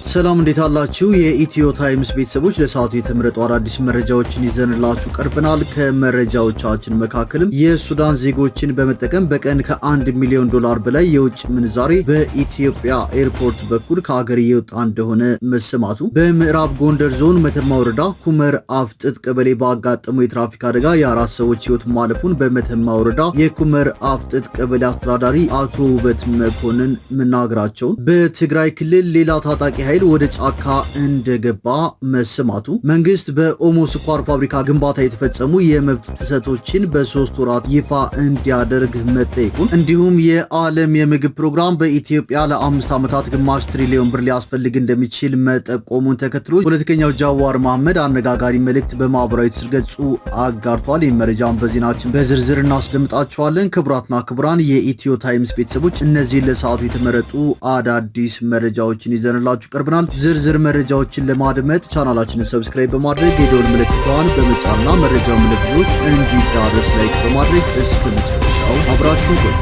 ሰላም እንዴት አላችሁ? የኢትዮ ታይምስ ቤተሰቦች ለሰዓቱ የተመረጡ አዳዲስ መረጃዎችን ይዘንላችሁ ቀርበናል። ከመረጃዎቻችን መካከልም የሱዳን ዜጎችን በመጠቀም በቀን ከ1 ሚሊዮን ዶላር በላይ የውጭ ምንዛሬ በኢትዮጵያ ኤርፖርት በኩል ከሀገር እየወጣ እንደሆነ መሰማቱ፣ በምዕራብ ጎንደር ዞን መተማ ወረዳ ኩመር አፍጥጥ ቀበሌ ባጋጠመው የትራፊክ አደጋ የ4 ሰዎች ሕይወት ማለፉን በመተማ ወረዳ የኩመር አፍጥጥ ቀበሌ አስተዳዳሪ አቶ ውበት መኮንን መናገራቸውን፣ በትግራይ ክልል ሌላ ታጣቂ ኃይል ወደ ጫካ እንደገባ መሰማቱ፣ መንግስት በኦሞ ስኳር ፋብሪካ ግንባታ የተፈጸሙ የመብት ጥሰቶችን በ3 ወራት ይፋ እንዲያደርግ መጠየቁን፣ እንዲሁም የዓለም የምግብ ፕሮግራም በኢትዮጵያ ለ5 ዓመታት ግማሽ ትሪሊዮን ብር ሊያስፈልግ እንደሚችል መጠቆሙን ተከትሎ ፖለቲከኛው ጃዋር መሐመድ አነጋጋሪ መልእክት በማህበራዊ ትስስር ገጹ አጋርቷል። ይህ መረጃን በዜናችን በዝርዝር እናስደምጣቸዋለን። ክቡራትና ክቡራን የኢትዮ ታይምስ ቤተሰቦች እነዚህን ለሰዓቱ የተመረጡ አዳዲስ መረጃዎችን ይዘንላችሁ ቀርበናል። ዝርዝር መረጃዎችን ለማድመጥ ቻናላችንን ሰብስክራይብ በማድረግ የደወል ምልክቷን በመጫንና መረጃው ለብዙዎች እንዲዳረስ ላይክ በማድረግ እስከ መጨረሻው አብራችሁ ቆዩ።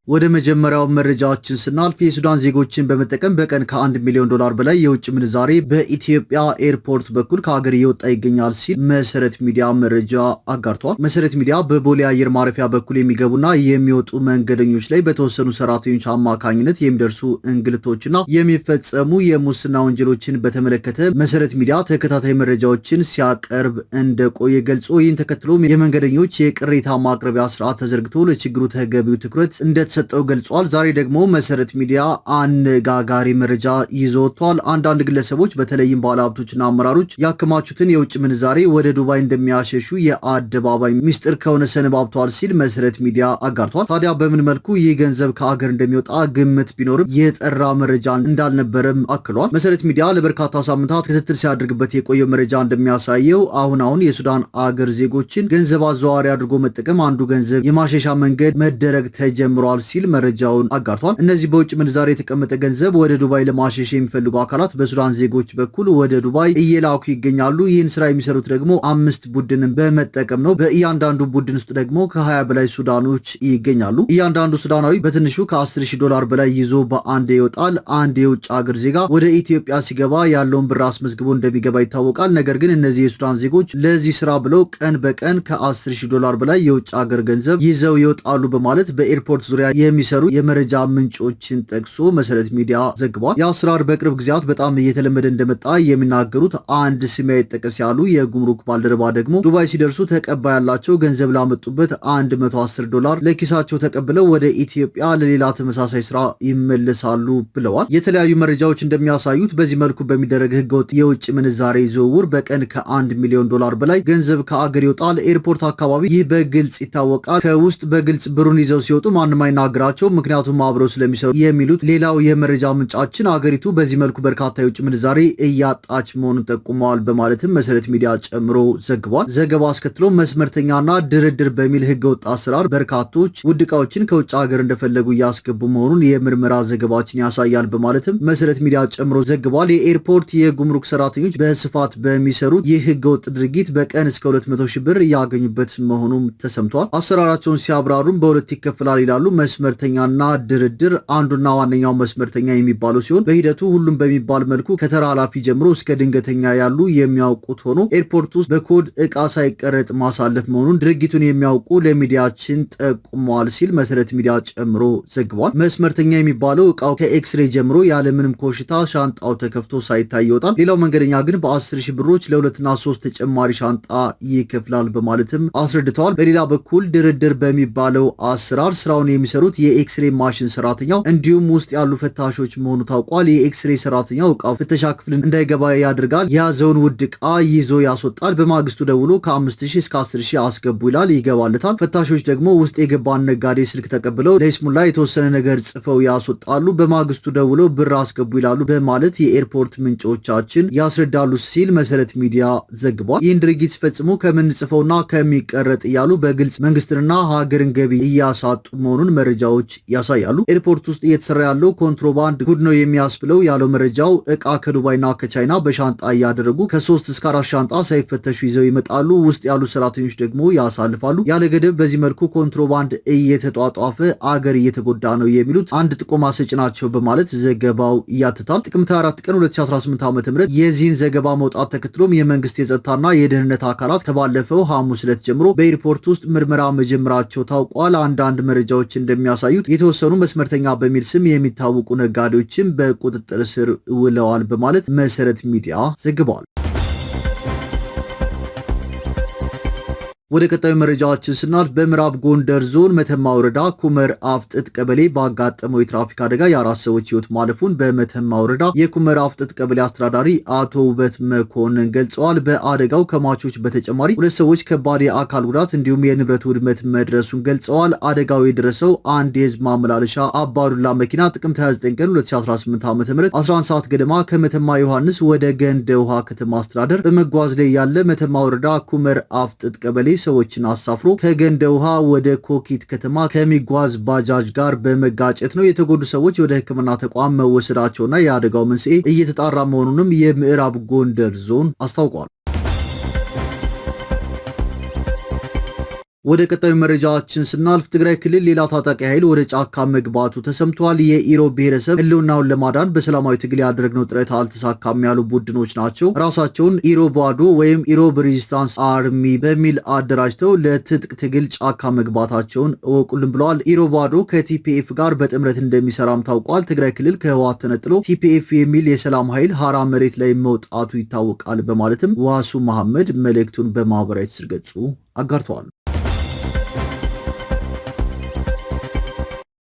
ወደ መጀመሪያው መረጃችን ስናልፍ የሱዳን ዜጎችን በመጠቀም በቀን ከ1 ሚሊዮን ዶላር በላይ የውጭ ምንዛሬ በኢትዮጵያ ኤርፖርት በኩል ከሀገር እየወጣ ይገኛል ሲል መሰረት ሚዲያ መረጃ አጋርቷል። መሰረት ሚዲያ በቦሌ አየር ማረፊያ በኩል የሚገቡና የሚወጡ መንገደኞች ላይ በተወሰኑ ሰራተኞች አማካኝነት የሚደርሱ እንግልቶችና የሚፈጸሙ የሙስና ወንጀሎችን በተመለከተ መሰረት ሚዲያ ተከታታይ መረጃዎችን ሲያቀርብ እንደቆየ ገልጾ ይህን ተከትሎ የመንገደኞች የቅሬታ ማቅረቢያ ስርዓት ተዘርግቶ ለችግሩ ተገቢው ትኩረት ሰጠው ገልጿል። ዛሬ ደግሞ መሰረት ሚዲያ አነጋጋሪ መረጃ ይዞ ወጥቷል። አንዳንድ ግለሰቦች በተለይም ባለሀብቶችና አመራሮች ያከማቹትን የውጭ ምንዛሬ ወደ ዱባይ እንደሚያሸሹ የአደባባይ ሚስጥር ከሆነ ሰነባብቷል ሲል መሰረት ሚዲያ አጋርቷል። ታዲያ በምን መልኩ ይህ ገንዘብ ከሀገር እንደሚወጣ ግምት ቢኖርም የጠራ መረጃ እንዳልነበረም አክሏል። መሰረት ሚዲያ ለበርካታ ሳምንታት ክትትል ሲያደርግበት የቆየው መረጃ እንደሚያሳየው አሁን የሱዳን አገር ዜጎችን ገንዘብ አዘዋዋሪ አድርጎ መጠቀም አንዱ ገንዘብ የማሸሻ መንገድ መደረግ ተጀምሯል ሲል መረጃውን አጋርቷል። እነዚህ በውጭ ምንዛሬ የተቀመጠ ገንዘብ ወደ ዱባይ ለማሸሽ የሚፈልጉ አካላት በሱዳን ዜጎች በኩል ወደ ዱባይ እየላኩ ይገኛሉ። ይህን ስራ የሚሰሩት ደግሞ 5 ቡድንን በመጠቀም ነው። በእያንዳንዱ ቡድን ውስጥ ደግሞ ከ20 በላይ ሱዳኖች ይገኛሉ። እያንዳንዱ ሱዳናዊ በትንሹ ከ10,000 ዶላር በላይ ይዞ በአንድ ይወጣል። አንድ የውጭ ሀገር ዜጋ ወደ ኢትዮጵያ ሲገባ ያለውን ብር አስመዝግቦ እንደሚገባ ይታወቃል። ነገር ግን እነዚህ የሱዳን ዜጎች ለዚህ ስራ ብለው ቀን በቀን ከ10,000 ዶላር በላይ የውጭ ሀገር ገንዘብ ይዘው ይወጣሉ በማለት በኤርፖርት ዙሪያ የሚሰሩ የመረጃ ምንጮችን ጠቅሶ መሰረት ሚዲያ ዘግቧል። የአሰራር በቅርብ ጊዜያት በጣም እየተለመደ እንደመጣ የሚናገሩት አንድ ስም አይጠቀስ ያሉ የጉምሩክ ባልደረባ ደግሞ ዱባይ ሲደርሱ ተቀባይ ያላቸው ገንዘብ ላመጡበት 110 ዶላር ለኪሳቸው ተቀብለው ወደ ኢትዮጵያ ለሌላ ተመሳሳይ ስራ ይመለሳሉ ብለዋል። የተለያዩ መረጃዎች እንደሚያሳዩት በዚህ መልኩ በሚደረግ ህገወጥ የውጭ ምንዛሬ ዝውውር በቀን ከ1 ሚሊዮን ዶላር በላይ ገንዘብ ከአገር ይወጣል። ኤርፖርት አካባቢ ይህ በግልጽ ይታወቃል። ከውስጥ በግልጽ ብሩን ይዘው ሲወጡ ማንም አይናገራቸው፣ ምክንያቱም አብረው ስለሚሰሩ የሚሉት ሌላው የመረጃ ምንጫችን አገሪቱ በዚህ መልኩ በርካታ የውጭ ምንዛሬ እያጣች መሆኑን ጠቁመዋል በማለትም መሰረት ሚዲያ ጨምሮ ዘግቧል። ዘገባ አስከትሎ መስመርተኛና ድርድር በሚል ህገወጥ አሰራር በርካቶች ውድ ዕቃዎችን ከውጭ ሀገር እንደፈለጉ እያስገቡ መሆኑን የምርመራ ዘገባችን ያሳያል በማለትም መሰረት ሚዲያ ጨምሮ ዘግቧል። የኤርፖርት የጉምሩክ ሰራተኞች በስፋት በሚሰሩት ይህ ህገወጥ ድርጊት በቀን እስከ 200 ሺህ ብር እያገኙበት መሆኑም ተሰምቷል። አሰራራቸውን ሲያብራሩም በሁለት ይከፈላል ይላሉ። መስመርተኛና ድርድር አንዱና ዋነኛው መስመርተኛ የሚባለው ሲሆን በሂደቱ ሁሉም በሚባል መልኩ ከተራ ኃላፊ ጀምሮ እስከ ድንገተኛ ያሉ የሚያውቁት ሆኖ ኤርፖርት ውስጥ በኮድ ዕቃ ሳይቀረጥ ማሳለፍ መሆኑን ድርጊቱን የሚያውቁ ለሚዲያችን ጠቁመዋል ሲል መሰረት ሚዲያ ጨምሮ ዘግቧል። መስመርተኛ የሚባለው ዕቃው ከኤክስሬ ጀምሮ ያለምንም ኮሽታ ሻንጣው ተከፍቶ ሳይታይ ይወጣል። ሌላው መንገደኛ ግን በ10,000 ብሮች ለ2 እና 3 ተጨማሪ ሻንጣ ይከፍላል በማለትም አስረድተዋል። በሌላ በኩል ድርድር በሚባለው አሰራር ስራውን የሚሰሩት የኤክስሬ ማሽን ሰራተኛው እንዲሁም ውስጥ ያሉ ፈታሾች መሆኑ ታውቋል። የኤክስሬ ሰራተኛው ዕቃው ፍተሻ ክፍልን እንዳይገባ ያደርጋል። የያዘውን ውድ ዕቃ ይዞ ያስወጣል። በማግስቱ ደውሎ ከ5,000 እስከ 10,000 አስገቡ ይላል፣ ይገባለታል። ፈታሾች ደግሞ ውስጥ የገባን ነጋዴ ስልክ ተቀብለው ለይስሙላ የተወሰነ ነገር ጽፈው ያስወጣሉ። በማግስቱ ደውለው ብር አስገቡ ይላሉ በማለት የኤርፖርት ምንጮቻችን ያስረዳሉ ሲል መሰረት ሚዲያ ዘግቧል። ይህን ድርጊት ሲፈጽሙ ከምንጽፈውና ከሚቀረጥ እያሉ በግልጽ መንግስትንና ሀገርን ገቢ እያሳጡ መሆኑን መረጃዎች ያሳያሉ። ኤርፖርት ውስጥ እየተሰራ ያለው ኮንትሮባንድ ጉድ ነው የሚያስብለው ያለው መረጃው እቃ ከዱባይና ከቻይና በሻንጣ እያደረጉ ከ3 እስከ 4 ሻንጣ ሳይፈተሹ ይዘው ይመጣሉ። ውስጥ ያሉ ሰራተኞች ደግሞ ያሳልፋሉ። ያለ ገደብ በዚህ መልኩ ኮንትሮባንድ እየተጧጧፈ አገር እየተጎዳ ነው የሚሉት አንድ ጥቆማ ሰጪ ናቸው በማለት ዘገባው ያትታል። ጥቅምት 4 ቀን 2018 ዓ.ም የዚህን ዘገባ መውጣት ተከትሎም የመንግስት የጸጥታና የደህንነት አካላት ከባለፈው ሐሙስ ዕለት ጀምሮ በኤርፖርት ውስጥ ምርመራ መጀመራቸው ታውቋል። አንዳንድ መረጃዎች እንደሚያሳዩት የተወሰኑ መስመርተኛ በሚል ስም የሚታወቁ ነጋዴዎችም በቁጥጥር ስር ውለዋል በማለት መሰረት ሚዲያ ዘግቧል። ወደ ቀጣዩ መረጃችን ስናልፍ በምዕራብ ጎንደር ዞን መተማ ወረዳ ኩመር አፍጥጥ ቀበሌ ባጋጠመው የትራፊክ አደጋ የ4 ሰዎች ህይወት ማለፉን በመተማ ወረዳ የኩመር አፍጥጥ ቀበሌ አስተዳዳሪ አቶ ውበት መኮንን ገልጸዋል። በአደጋው ከሟቾች በተጨማሪ 2 ሰዎች ከባድ የአካል ጉዳት እንዲሁም የንብረት ውድመት መድረሱን ገልጸዋል። አደጋው የደረሰው አንድ የህዝብ ማመላለሻ አባዱላ መኪና ጥቅምት 29 ቀን 2018 ዓ.ም 11 ሰዓት ገደማ ከመተማ ዮሐንስ ወደ ገንደ ውሃ ከተማ አስተዳደር በመጓዝ ላይ ያለ መተማ ወረዳ ኩመር አፍጥጥ ቀበሌ ሰዎችን አሳፍሮ ከገንደ ውሃ ወደ ኮኪት ከተማ ከሚጓዝ ባጃጅ ጋር በመጋጨት ነው። የተጎዱ ሰዎች ወደ ሕክምና ተቋም መወሰዳቸውና የአደጋው መንስኤ እየተጣራ መሆኑንም የምዕራብ ጎንደር ዞን አስታውቋል። ወደ ቀጣዩ መረጃችን ስናልፍ ትግራይ ክልል ሌላ ታጣቂ ኃይል ወደ ጫካ መግባቱ ተሰምቷል። የኢሮብ ብሔረሰብ ህልውናውን ለማዳን በሰላማዊ ትግል ያደረግነው ጥረት አልተሳካም ያሉ ቡድኖች ናቸው ራሳቸውን ኢሮባዶ ወይም ኢሮብ ሬዚስታንስ አርሚ በሚል አደራጅተው ለትጥቅ ትግል ጫካ መግባታቸውን እወቁልን ብለዋል። ኢሮባዶ ከቲፒኤፍ ጋር በጥምረት እንደሚሰራም ታውቋል። ትግራይ ክልል ከህወሓት ተነጥሎ ቲፒኤፍ የሚል የሰላም ኃይል ሀራ መሬት ላይ መውጣቱ ይታወቃል በማለትም ዋሱ መሐመድ መልእክቱን በማህበራዊ ትስስር ገጹ አጋርተዋል።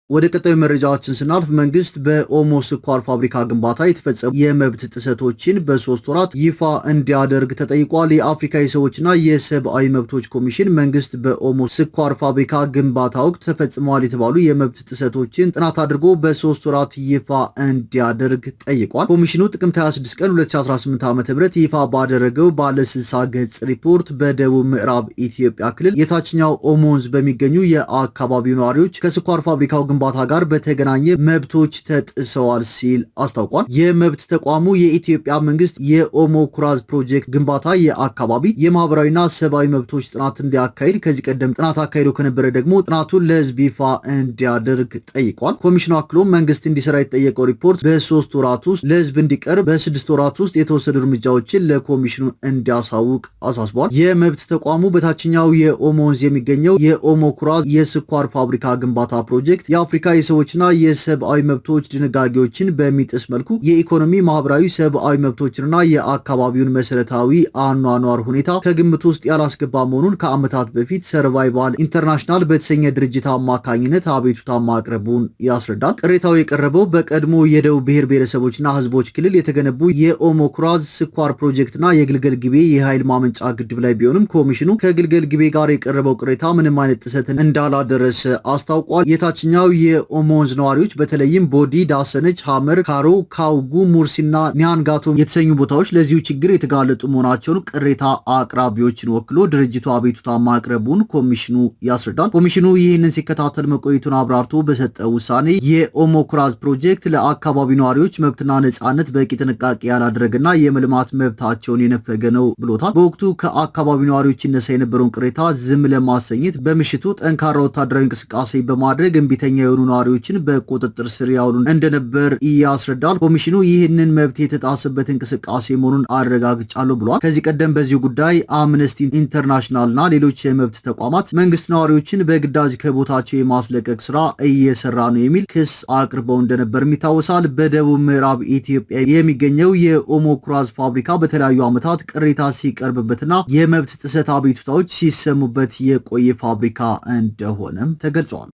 ወደ ቀጣዩ መረጃዎችን ስናልፍ መንግስት በኦሞ ስኳር ፋብሪካ ግንባታ የተፈጸሙ የመብት ጥሰቶችን በ3 ወራት ይፋ እንዲያደርግ ተጠይቋል። የአፍሪካ የሰዎችና የሰብአዊ መብቶች ኮሚሽን መንግስት በኦሞ ስኳር ፋብሪካ ግንባታ ወቅት ተፈጽመዋል የተባሉ የመብት ጥሰቶችን ጥናት አድርጎ በ3 ወራት ይፋ እንዲያደርግ ጠይቋል። ኮሚሽኑ ጥቅምት 26 ቀን 2018 ዓ.ም ይፋ ባደረገው ባለ 60 ገጽ ሪፖርት በደቡብ ምዕራብ ኢትዮጵያ ክልል የታችኛው ኦሞ ወንዝ በሚገኙ የአካባቢው ነዋሪዎች ከስኳር ፋብሪካው ግንባታ ጋር በተገናኘ መብቶች ተጥሰዋል ሲል አስታውቋል። የመብት ተቋሙ የኢትዮጵያ መንግስት የኦሞ ኩራዝ ፕሮጀክት ግንባታ የአካባቢ የማህበራዊና ሰብአዊ መብቶች ጥናት እንዲያካሂድ ከዚህ ቀደም ጥናት አካሂዶ ከነበረ ደግሞ ጥናቱን ለህዝብ ይፋ እንዲያደርግ ጠይቋል። ኮሚሽኑ አክሎም መንግስት እንዲሰራ የተጠየቀው ሪፖርት በ3 ወራት ውስጥ ለህዝብ እንዲቀርብ፣ በ6 ወራት ውስጥ የተወሰዱ እርምጃዎችን ለኮሚሽኑ እንዲያሳውቅ አሳስቧል። የመብት ተቋሙ በታችኛው የኦሞ ወንዝ የሚገኘው የኦሞ ኩራዝ የስኳር ፋብሪካ ግንባታ ፕሮጀክት የአፍሪካ የሰዎችና የሰብአዊ መብቶች ድንጋጌዎችን በሚጥስ መልኩ የኢኮኖሚ፣ ማህበራዊ፣ ሰብአዊ መብቶችንና የአካባቢውን መሰረታዊ አኗኗር ሁኔታ ከግምት ውስጥ ያላስገባ መሆኑን ከዓመታት በፊት ሰርቫይቫል ኢንተርናሽናል በተሰኘ ድርጅት አማካኝነት አቤቱታ ማቅረቡን ያስረዳል። ቅሬታው የቀረበው በቀድሞ የደቡብ ብሔር ብሔረሰቦችና ህዝቦች ክልል የተገነቡ የኦሞ ኩራዝ ስኳር ፕሮጀክትና የግልገል ጊቤ የኃይል ማመንጫ ግድብ ላይ ቢሆንም ኮሚሽኑ ከግልገል ጊቤ ጋር የቀረበው ቅሬታ ምንም አይነት ጥሰትን እንዳላደረሰ አስታውቋል። የታችኛው የኦሞ ወንዝ ነዋሪዎች በተለይም ቦዲ፣ ዳሰነች፣ ሐመር፣ ካሮ፣ ካውጉ፣ ሙርሲና ኒያንጋቶ የተሰኙ ቦታዎች ለዚሁ ችግር የተጋለጡ መሆናቸውን ቅሬታ አቅራቢዎችን ወክሎ ድርጅቱ አቤቱታ ማቅረቡን ኮሚሽኑ ያስረዳል። ኮሚሽኑ ይህንን ሲከታተል መቆየቱን አብራርቶ በሰጠው ውሳኔ የኦሞ ኩራዝ ፕሮጀክት ለአካባቢ ነዋሪዎች መብትና ነጻነት በቂ ጥንቃቄ ያላደረገና የመልማት መብታቸውን የነፈገ ነው ብሎታል። በወቅቱ ከአካባቢ ነዋሪዎች ይነሳ የነበረውን ቅሬታ ዝም ለማሰኘት በምሽቱ ጠንካራ ወታደራዊ እንቅስቃሴ በማድረግ እምቢተኛ የሆኑ ነዋሪዎችን በቁጥጥር ስር ያውሉ እንደነበር ያስረዳል። ኮሚሽኑ ይህንን መብት የተጣሰበት እንቅስቃሴ መሆኑን አረጋግጫለሁ ብሏል። ከዚህ ቀደም በዚህ ጉዳይ አምነስቲ ኢንተርናሽናልና ሌሎች የመብት ተቋማት መንግስት ነዋሪዎችን በግዳጅ ከቦታቸው የማስለቀቅ ስራ እየሰራ ነው የሚል ክስ አቅርበው እንደነበርም ይታወሳል። በደቡብ ምዕራብ ኢትዮጵያ የሚገኘው የኦሞ ኩራዝ ፋብሪካ በተለያዩ ዓመታት ቅሬታ ሲቀርብበትና የመብት ጥሰት አቤቱታዎች ሲሰሙበት የቆየ ፋብሪካ እንደሆነም ተገልጿል።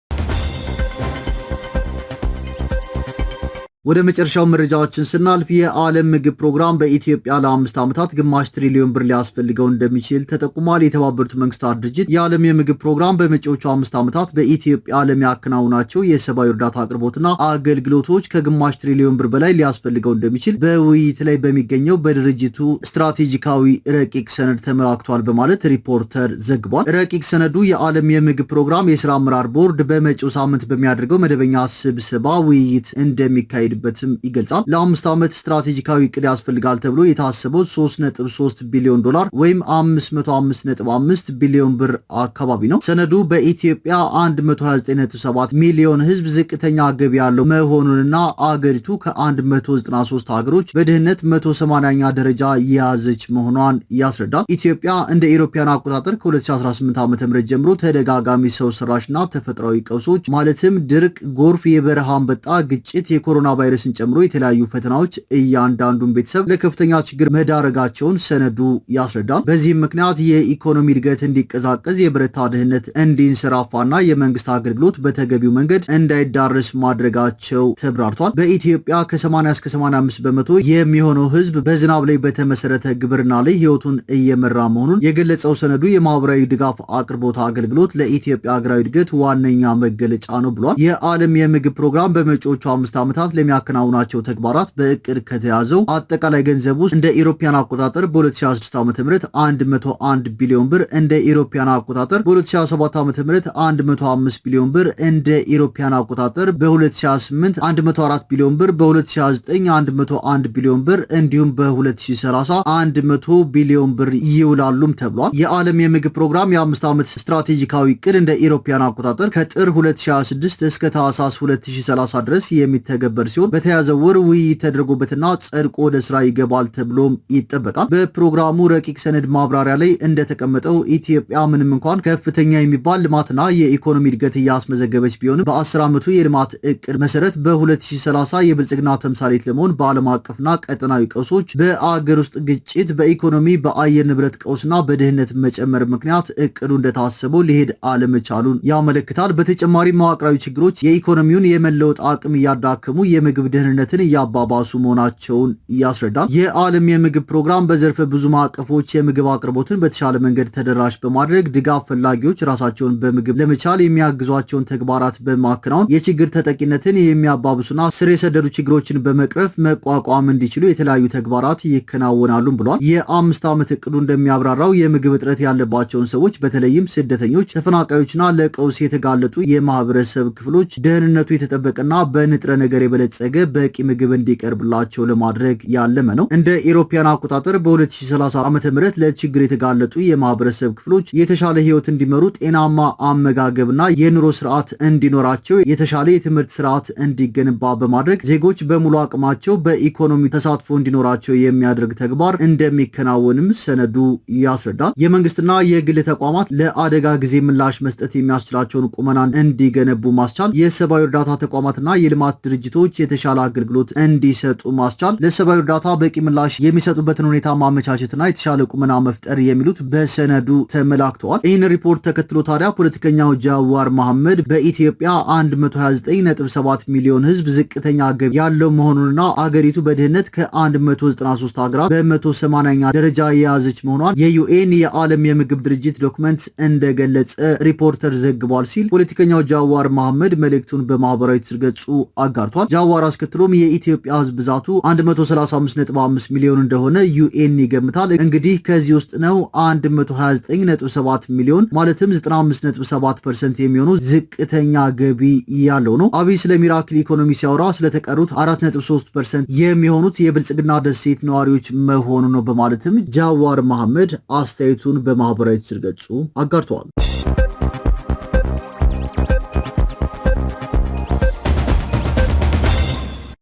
ወደ መጨረሻው መረጃዎችን ስናልፍ የዓለም ምግብ ፕሮግራም በኢትዮጵያ ለ5 ዓመታት ግማሽ ትሪሊዮን ብር ሊያስፈልገው እንደሚችል ተጠቁሟል። የተባበሩት መንግስታት ድርጅት የዓለም የምግብ ፕሮግራም በመጪዎቹ 5 ዓመታት በኢትዮጵያ ለሚያከናውናቸው የሰብአዊ እርዳታ አቅርቦትና አገልግሎቶች ከግማሽ ትሪሊዮን ብር በላይ ሊያስፈልገው እንደሚችል በውይይት ላይ በሚገኘው በድርጅቱ ስትራቴጂካዊ ረቂቅ ሰነድ ተመላክቷል በማለት ሪፖርተር ዘግቧል። ረቂቅ ሰነዱ የዓለም የምግብ ፕሮግራም የስራ አመራር ቦርድ በመጪው ሳምንት በሚያደርገው መደበኛ ስብሰባ ውይይት እንደሚካሄድ በትም ይገልጻል። ለ5 ዓመት ስትራቴጂካዊ እቅድ ያስፈልጋል ተብሎ የታሰበው 3.3 ቢሊዮን ዶላር ወይም 505.5 ቢሊዮን ብር አካባቢ ነው። ሰነዱ በኢትዮጵያ 129.7 ሚሊዮን ህዝብ ዝቅተኛ ገቢ ያለው መሆኑንና አገሪቱ ከ193 ሀገሮች በድህነት 180ኛ ደረጃ የያዘች መሆኗን ያስረዳል። ኢትዮጵያ እንደ ኢሮፓያን አቆጣጠር ከ2018 ዓ.ም ጀምሮ ተደጋጋሚ ሰው ሰራሽና ተፈጥሯዊ ቀውሶች ማለትም ድርቅ፣ ጎርፍ፣ የበረሃ አንበጣ፣ ግጭት፣ የኮሮና ቫይረስን ጨምሮ የተለያዩ ፈተናዎች እያንዳንዱን ቤተሰብ ለከፍተኛ ችግር መዳረጋቸውን ሰነዱ ያስረዳል። በዚህም ምክንያት የኢኮኖሚ እድገት እንዲቀዛቀዝ፣ የበረታ ድህነት እንዲንሰራፋና የመንግስት አገልግሎት በተገቢው መንገድ እንዳይዳረስ ማድረጋቸው ተብራርቷል። በኢትዮጵያ ከ80 እስከ 85 በመቶ የሚሆነው ህዝብ በዝናብ ላይ በተመሰረተ ግብርና ላይ ህይወቱን እየመራ መሆኑን የገለጸው ሰነዱ የማህበራዊ ድጋፍ አቅርቦት አገልግሎት ለኢትዮጵያ ሀገራዊ እድገት ዋነኛ መገለጫ ነው ብሏል። የዓለም የምግብ ፕሮግራም በመጪዎቹ 5 ዓመታት ለሚያከናውናቸው ተግባራት በእቅድ ከተያዘው አጠቃላይ ገንዘብ ውስጥ እንደ ኢሮፒያን አቆጣጠር በ2016 ዓ.ም 101 ቢሊዮን ብር፣ እንደ ኢሮፒያን አቆጣጠር በ2017 ዓ.ም 105 ቢሊዮን ብር፣ እንደ ኢሮፒያን አቆጣጠር በ2028 104 ቢሊዮን ብር፣ በ2029 101 ቢሊዮን ብር እንዲሁም በ2030 100 ቢሊዮን ብር ይውላሉም ተብሏል። የዓለም የምግብ ፕሮግራም የ5 ዓመት ስትራቴጂካዊ እቅድ እንደ ኢሮፒያን አቆጣጠር ከጥር 2026 እስከ ታህሳስ 2030 ድረስ የሚተገበር ሲሆን በተያዘው ወር ውይይት ተደርጎበትና ጸድቆ ወደ ስራ ይገባል ተብሎም ይጠበቃል። በፕሮግራሙ ረቂቅ ሰነድ ማብራሪያ ላይ እንደተቀመጠው ኢትዮጵያ ምንም እንኳን ከፍተኛ የሚባል ልማትና የኢኮኖሚ እድገት እያስመዘገበች ቢሆንም በ10 ዓመቱ የልማት እቅድ መሰረት በ2030 የብልጽግና ተምሳሌት ለመሆን በዓለም አቀፍና ቀጠናዊ ቀውሶች፣ በአገር ውስጥ ግጭት፣ በኢኮኖሚ በአየር ንብረት ቀውስና በድህነት መጨመር ምክንያት እቅዱ እንደታሰበው ሊሄድ አለመቻሉን ያመለክታል። በተጨማሪ መዋቅራዊ ችግሮች የኢኮኖሚውን የመለወጥ አቅም እያዳከሙ የምግብ ደህንነትን እያባባሱ መሆናቸውን ያስረዳል። የዓለም የምግብ ፕሮግራም በዘርፈ ብዙ ማዕቀፎች የምግብ አቅርቦትን በተሻለ መንገድ ተደራሽ በማድረግ ድጋፍ ፈላጊዎች ራሳቸውን በምግብ ለመቻል የሚያግዟቸውን ተግባራት በማከናወን የችግር ተጠቂነትን የሚያባብሱና ስር የሰደዱ ችግሮችን በመቅረፍ መቋቋም እንዲችሉ የተለያዩ ተግባራት ይከናወናሉ ብሏል። የ5 ዓመት እቅዱ እንደሚያብራራው የምግብ እጥረት ያለባቸውን ሰዎች በተለይም ስደተኞች፣ ተፈናቃዮችና ለቀውስ የተጋለጡ የማህበረሰብ ክፍሎች ደህንነቱ የተጠበቀና በንጥረ ነገር የበለጸገ በቂ ምግብ እንዲቀርብላቸው ለማድረግ ያለመ ነው። እንደ ኢሮፒያን አቆጣጠር በ2030 ዓ.ም ለችግር የተጋለጡ የማህበረሰብ ክፍሎች የተሻለ ህይወት እንዲመሩ፣ ጤናማ አመጋገብና የኑሮ ስርዓት እንዲኖራቸው፣ የተሻለ የትምህርት ስርዓት እንዲገነባ በማድረግ ዜጎች በሙሉ አቅማቸው በኢኮኖሚ ተሳትፎ እንዲኖራቸው የሚያደርግ ተግባር እንደሚከናወንም ሰነዱ ያስረዳል። የመንግስትና የግል ተቋማት ለአደጋ ጊዜ ምላሽ መስጠት የሚያስችላቸውን ቁመና እንዲገነቡ ማስቻል፣ የሰብአዊ እርዳታ ተቋማትና የልማት ድርጅቶች የተሻለ አገልግሎት እንዲሰጡ ማስቻል፣ ለሰብአዊ እርዳታ በቂ ምላሽ የሚሰጡበትን ሁኔታ ማመቻቸትና የተሻለ ቁመና መፍጠር የሚሉት በሰነዱ ተመላክተዋል። ይህን ሪፖርት ተከትሎ ታዲያ ፖለቲከኛው ጃዋር መሐመድ በኢትዮጵያ 129.7 ሚሊዮን ህዝብ ዝቅተኛ ገቢ ያለው መሆኑንና አገሪቱ በድህነት ከ193 ሀገራት በ180ኛ ደረጃ የያዘች መሆኗን የዩኤን የዓለም የምግብ ድርጅት ዶክመንት እንደገለጸ ሪፖርተር ዘግቧል ሲል ፖለቲከኛው ጃዋር መሐመድ መልእክቱን በማህበራዊ ትስስር ገጹ አጋርቷል። ጃዋር አስከትሎም የኢትዮጵያ ህዝብ ብዛቱ 135.5 ሚሊዮን እንደሆነ ዩኤን ይገምታል። እንግዲህ ከዚህ ውስጥ ነው 129.7 ሚሊዮን ማለትም 95.7% የሚሆነው ዝቅተኛ ገቢ ያለው ነው። አብይ ስለ ሚራክል ኢኮኖሚ ሲያወራ ስለተቀሩት 4.3% የሚሆኑት የብልጽግና ደሴት ነዋሪዎች መሆኑ ነው በማለትም ጃዋር መሐመድ አስተያየቱን በማህበራዊ ትስስር ገጹ አጋርተዋል።